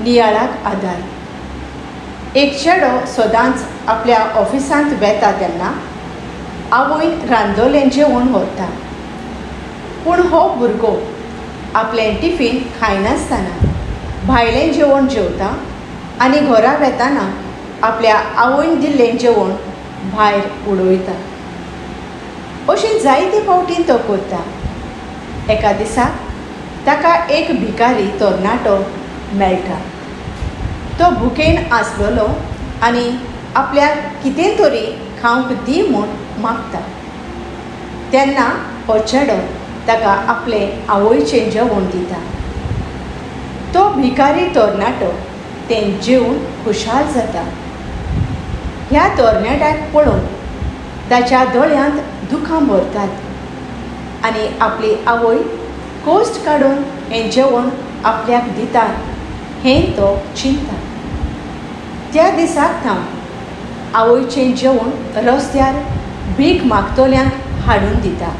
नियाळाक आदार. एक चेडो सदांच आपल्या ऑफिसांत वेता तेन्ना आवयन रांदलोलें जेवण व्हरता. पूण हो भुरगो आपलें टिफीन खायनासतना भायलें जेवण जेवता आनी घरा वेताना आपल्या आवयन दिल्लें जेवण भायर उडयता. अशीं जायते फावटीं तो करता. एका दिसाक ताका एक भिकारी तरणाटो मेळटा. तो भुकेन आसलोलो आनी आपल्याक कितें तरी खावंक दी म्हूण मागता. तेन्ना हो चेडो ताका आपलें आवयचें जेवण दिता. तो भिकारी तरणाटो तें जेवन खुशाल जाता. ह्या तरणाट्याक पळोवन ताच्या दोळ्यांत दुखां भरतात आनी आपली आवय कोस्ट काडून हें जेवण आपल्याक दिता हें तो चिंतता. त्या दिसाक थावन आवयचें जेवण रस्त्यार भीक मागतल्यांक हाडून दिता.